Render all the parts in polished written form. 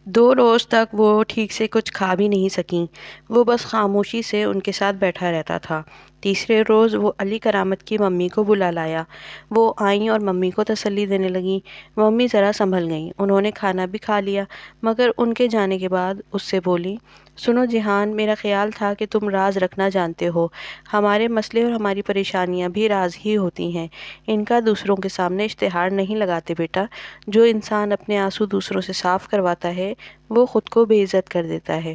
2 روز تک وہ ٹھیک سے کچھ کھا بھی نہیں سکیں۔ وہ بس خاموشی سے ان کے ساتھ بیٹھا رہتا تھا۔ تیسرے روز وہ علی کرامت کی ممی کو بلا لایا۔ وہ آئیں اور ممی کو تسلی دینے لگیں۔ ممی ذرا سنبھل گئیں۔ انہوں نے کھانا بھی کھا لیا، مگر ان کے جانے کے بعد اس سے بولیں، سنو جہان، میرا خیال تھا کہ تم راز رکھنا جانتے ہو۔ ہمارے مسئلے اور ہماری پریشانیاں بھی راز ہی ہوتی ہیں۔ ان کا دوسروں کے سامنے اشتہار نہیں لگاتے بیٹا۔ جو انسان اپنے آنسو دوسروں سے صاف کرواتا ہے وہ خود کو بے عزت کر دیتا ہے،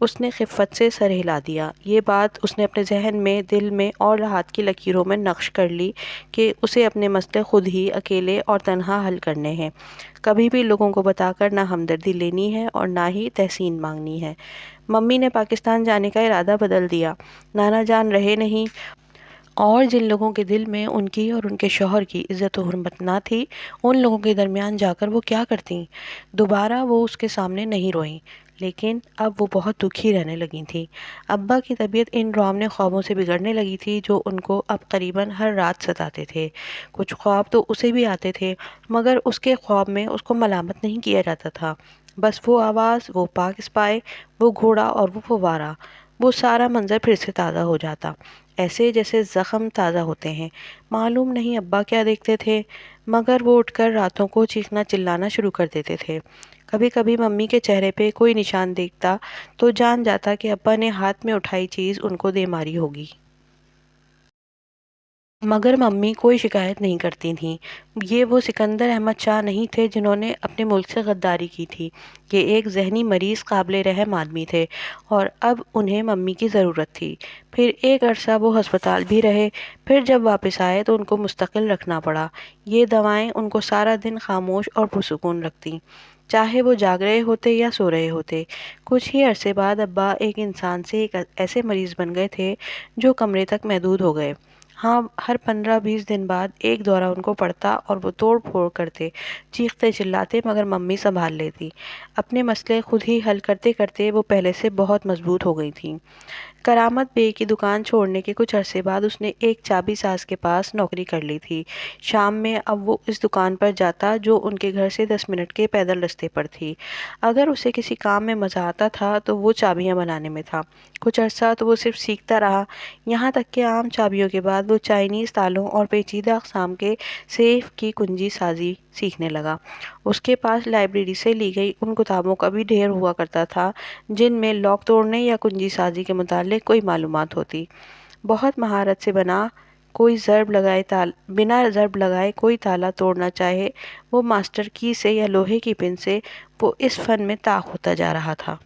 اس نے خفت سے سر ہلا دیا۔ یہ بات اس نے اپنے ذہن میں، دل میں اور ہاتھ کی لکیروں میں نقش کر لی کہ اسے اپنے مسئلے خود ہی اکیلے اور تنہا حل کرنے ہیں۔ کبھی بھی لوگوں کو بتا کر نہ ہمدردی لینی ہے اور نہ ہی تحسین مانگنی ہے۔ ممی نے پاکستان جانے کا ارادہ بدل دیا۔ نانا جان رہے نہیں، اور جن لوگوں کے دل میں ان کی اور ان کے شوہر کی عزت و حرمت نہ تھی، ان لوگوں کے درمیان جا کر وہ کیا کرتیں؟ دوبارہ وہ اس کے سامنے نہیں روئیں، لیکن اب وہ بہت دکھی رہنے لگی تھیں۔ ابا کی طبیعت ان ڈراؤنے خوابوں سے بگڑنے لگی تھی جو ان کو اب قریباً ہر رات ستاتے تھے۔ کچھ خواب تو اسے بھی آتے تھے، مگر اس کے خواب میں اس کو ملامت نہیں کیا جاتا تھا۔ بس وہ آواز، وہ پاک اسپائے، وہ گھوڑا اور وہ فوارہ، وہ سارا منظر پھر سے تازہ ہو جاتا، ایسے جیسے زخم تازہ ہوتے ہیں۔ معلوم نہیں ابا کیا دیکھتے تھے، مگر وہ اٹھ کر راتوں کو چیخنا چلانا شروع کر دیتے تھے۔ کبھی کبھی ممی کے چہرے پہ کوئی نشان دیکھتا تو جان جاتا کہ ابا نے ہاتھ میں اٹھائی چیز ان کو دے ماری ہوگی۔ مگر ممی کوئی شکایت نہیں کرتی تھیں۔ یہ وہ سکندر احمد شاہ نہیں تھے جنہوں نے اپنے ملک سے غداری کی تھی۔ یہ ایک ذہنی مریض قابل رحم آدمی تھے، اور اب انہیں ممی کی ضرورت تھی۔ پھر ایک عرصہ وہ ہسپتال بھی رہے، پھر جب واپس آئے تو ان کو مستقل رکھنا پڑا۔ یہ دوائیں ان کو سارا دن خاموش اور پرسکون رکھتیں، چاہے وہ جاگ رہے ہوتے یا سو رہے ہوتے۔ کچھ ہی عرصے بعد ابا ایک انسان سے ایک ایسے مریض بن گئے تھے جو کمرے تک محدود ہو گئے۔ ہاں، ہر 15-20 دن بعد ایک دورہ ان کو پڑتا اور وہ توڑ پھوڑ کرتے، چیختے چلاتے، مگر ممی سنبھال لیتی۔ اپنے مسئلے خود ہی حل کرتے کرتے وہ پہلے سے بہت مضبوط ہو گئی تھیں۔ کرامت بے کی دکان چھوڑنے کے کچھ عرصے بعد اس نے ایک چابی ساز کے پاس نوکری کر لی تھی۔ شام میں اب وہ اس دکان پر جاتا جو ان کے گھر سے 10 منٹ کے پیدل رستے پر تھی۔ اگر اسے کسی کام میں مزہ آتا تھا تو وہ چابیاں بنانے میں تھا۔ کچھ عرصہ تو وہ صرف سیکھتا رہا، یہاں تک کہ عام چابیوں کے بعد وہ چائنیز تالوں اور پیچیدہ اقسام کے سیف کی کنجی سازی سیکھنے لگا۔ اس کے پاس لائبریری سے لی گئی ان کتابوں کا بھی ڈھیر ہوا کرتا تھا جن میں لاک توڑنے یا کنجی سازی کے متعلق کوئی معلومات ہوتی۔ بہت مہارت سے بنا ضرب لگائے کوئی تالا توڑنا چاہے وہ ماسٹر کی سے یا لوہے کی پن سے، وہ اس فن میں طاق ہوتا جا رہا تھا۔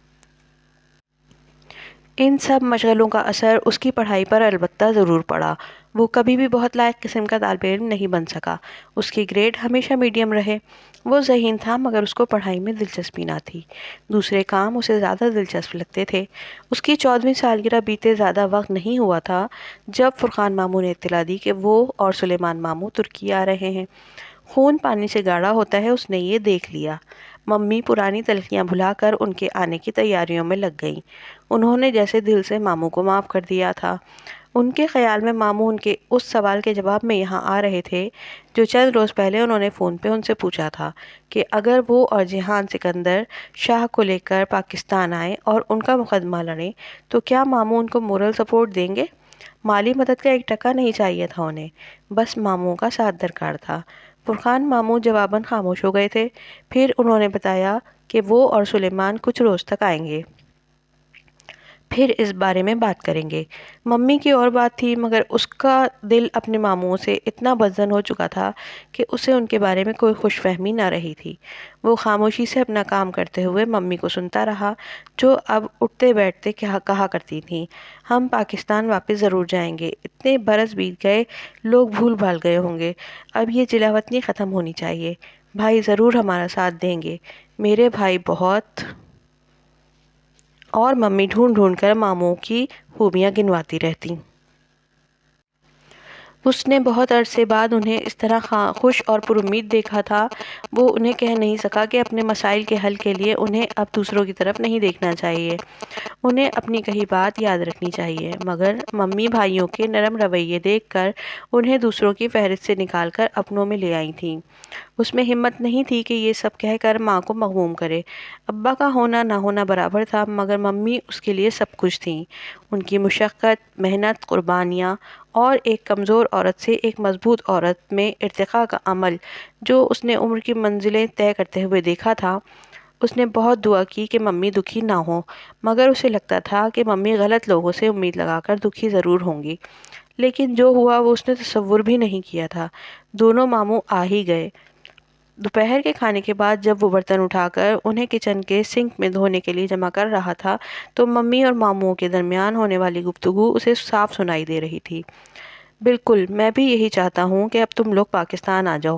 ان سب مشغلوں کا اثر اس کی پڑھائی پر البتہ ضرور پڑا۔ وہ کبھی بھی بہت لائق قسم کا طالب علم نہیں بن سکا۔ اس کے گریڈ ہمیشہ میڈیم رہے۔ وہ ذہین تھا مگر اس کو پڑھائی میں دلچسپی نہ تھی۔ دوسرے کام اسے زیادہ دلچسپ لگتے تھے۔ اس کی 14ویں سالگرہ بیتے زیادہ وقت نہیں ہوا تھا جب فرقان ماموں نے اطلاع دی کہ وہ اور سلیمان ماموں ترکی آ رہے ہیں۔ خون پانی سے گاڑھا ہوتا ہے، اس نے یہ دیکھ لیا۔ ممی پرانی تلخیاں بھلا کر ان کے آنے کی تیاریوں میں لگ گئیں۔ انہوں نے جیسے دل سے ماموں کو معاف کر دیا تھا۔ ان کے خیال میں ماموں ان کے اس سوال کے جواب میں یہاں آ رہے تھے جو چند روز پہلے انہوں نے فون پہ ان سے پوچھا تھا کہ اگر وہ اور جہان سکندر شاہ کو لے کر پاکستان آئیں اور ان کا مقدمہ لڑیں تو کیا ماموں ان کو مورل سپورٹ دیں گے؟ مالی مدد کا 1 ٹکا نہیں چاہیے تھا انہیں، بس ماموں کا ساتھ درکار تھا۔ فرقان ماموں جواباً خاموش ہو گئے تھے۔ پھر انہوں نے بتایا کہ وہ اور سلیمان کچھ روز تک آئیں گے، پھر اس بارے میں بات کریں گے۔ ممی کی اور بات تھی، مگر اس کا دل اپنے ماموں سے اتنا بدظن ہو چکا تھا کہ اسے ان کے بارے میں کوئی خوش فہمی نہ رہی تھی۔ وہ خاموشی سے اپنا کام کرتے ہوئے ممی کو سنتا رہا، جو اب اٹھتے بیٹھتے کہا کرتی تھیں، ہم پاکستان واپس ضرور جائیں گے۔ اتنے برس بیت گئے، لوگ بھول بھال گئے ہوں گے، اب یہ جلاوطنی ختم ہونی چاہیے۔ بھائی ضرور ہمارا ساتھ دیں گے، میرے بھائی بہت۔ اور ممی ڈھونڈ ڈھونڈ کر ماموں کی خوبیاں گنواتی رہتی۔ اس نے بہت عرصے بعد انہیں اس طرح خوش اور پر امید دیکھا تھا۔ وہ انہیں کہہ نہیں سکا کہ اپنے مسائل کے حل کے لیے انہیں اب دوسروں کی طرف نہیں دیکھنا چاہیے، انہیں اپنی کہی بات یاد رکھنی چاہیے۔ مگر ممی بھائیوں کے نرم رویے دیکھ کر انہیں دوسروں کی فہرست سے نکال کر اپنوں میں لے آئی تھیں۔ اس میں ہمت نہیں تھی کہ یہ سب کہہ کر ماں کو مغموم کرے۔ ابا کا ہونا نہ ہونا برابر تھا، مگر ممی اس کے لیے سب کچھ تھیں۔ ان کی مشقت، محنت، قربانیاں اور ایک کمزور عورت سے ایک مضبوط عورت میں ارتقاء کا عمل جو اس نے عمر کی منزلیں طے کرتے ہوئے دیکھا تھا۔ اس نے بہت دعا کی کہ ممی دکھی نہ ہوں، مگر اسے لگتا تھا کہ ممی غلط لوگوں سے امید لگا کر دکھی ضرور ہوں گی۔ لیکن جو ہوا وہ اس نے تصور بھی نہیں کیا تھا۔ دونوں ماموں آ ہی گئے۔ دوپہر کے کھانے کے بعد جب وہ برتن اٹھا کر انہیں کچن کے سنک میں دھونے کے لیے جمع کر رہا تھا تو ممی اور ماموں کے درمیان ہونے والی گفتگو اسے صاف سنائی دے رہی تھی۔ بالکل، میں بھی یہی چاہتا ہوں کہ اب تم لوگ پاکستان آ جاؤ،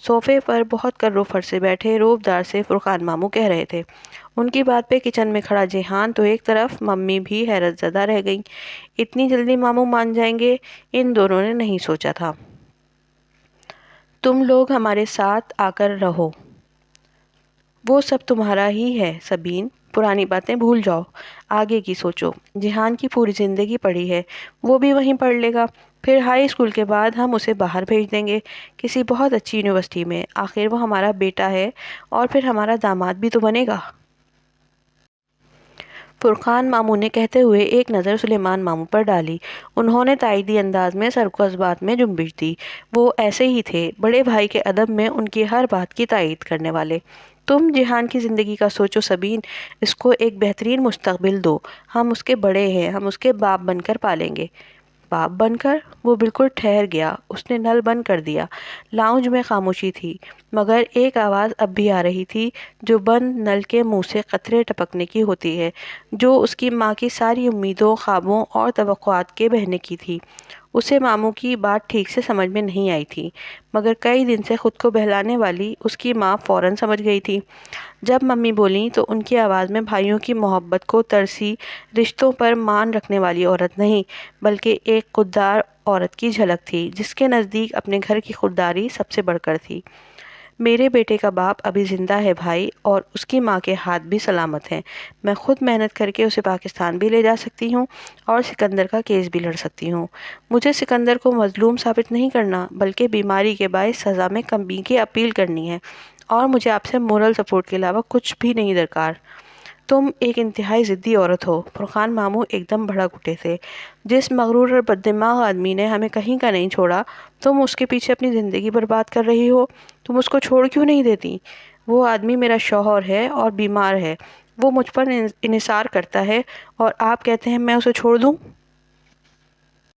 صوفے پر بہت کرو فر سے بیٹھے روبدار سے فرقان ماموں کہہ رہے تھے۔ ان کی بات پہ کچن میں کھڑا جیہان تو ایک طرف، ممی بھی حیرت زدہ رہ گئیں۔ اتنی جلدی ماموں مان جائیں گے، ان دونوں نے نہیں سوچا تھا۔ تم لوگ ہمارے ساتھ آ کر رہو، وہ سب تمہارا ہی ہے سبین، پرانی باتیں بھول جاؤ، آگے کی سوچو۔ جیہان کی پوری زندگی پڑھی ہے، وہ بھی وہیں پڑھ لے گا، پھر ہائی اسکول کے بعد ہم اسے باہر بھیج دیں گے کسی بہت اچھی یونیورسٹی میں، آخر وہ ہمارا بیٹا ہے اور پھر ہمارا داماد بھی تو بنے گا۔ فرقان ماموں نے کہتے ہوئے ایک نظر سلیمان ماموں پر ڈالی۔ انہوں نے تائیدی انداز میں سر کو اس بات میں جنبش دی۔ وہ ایسے ہی تھے، بڑے بھائی کے ادب میں ان کی ہر بات کی تائید کرنے والے۔ تم جیہان کی زندگی کا سوچو سبین، اس کو ایک بہترین مستقبل دو، ہم اس کے بڑے ہیں، ہم اس کے باپ بن کر پالیں گے۔ باپ بن کر؟ وہ بالکل ٹھہر گیا۔ اس نے نل بند کر دیا۔ لاؤنج میں خاموشی تھی، مگر ایک آواز اب بھی آ رہی تھی جو بند نل کے منہ سے قطرے ٹپکنے کی ہوتی ہے، جو اس کی ماں کی ساری امیدوں، خوابوں اور توقعات کے بہنے کی تھی۔ اسے ماموں کی بات ٹھیک سے سمجھ میں نہیں آئی تھی، مگر کئی دن سے خود کو بہلانے والی اس کی ماں فوراً سمجھ گئی تھی۔ جب ممی بولیں تو ان کی آواز میں بھائیوں کی محبت کو ترسی، رشتوں پر مان رکھنے والی عورت نہیں، بلکہ ایک خوددار عورت کی جھلک تھی، جس کے نزدیک اپنے گھر کی خودداری سب سے بڑھ کر تھی۔ میرے بیٹے کا باپ ابھی زندہ ہے بھائی، اور اس کی ماں کے ہاتھ بھی سلامت ہیں۔ میں خود محنت کر کے اسے پاکستان بھی لے جا سکتی ہوں اور سکندر کا کیس بھی لڑ سکتی ہوں۔ مجھے سکندر کو مظلوم ثابت نہیں کرنا، بلکہ بیماری کے باعث سزا میں کمی کی اپیل کرنی ہے، اور مجھے آپ سے مورل سپورٹ کے علاوہ کچھ بھی نہیں درکار۔ تم ایک انتہائی ضدی عورت ہو۔ فرقان ماموں ایک دم بھڑک اٹھے تھے۔ جس مغرور اور بددماغ آدمی نے ہمیں کہیں کا نہیں چھوڑا، تم اس کے پیچھے اپنی زندگی برباد کر رہی ہو۔ تم اس کو چھوڑ کیوں نہیں دیتی؟ وہ آدمی میرا شوہر ہے اور بیمار ہے، وہ مجھ پر انحصار کرتا ہے، اور آپ کہتے ہیں میں اسے چھوڑ دوں؟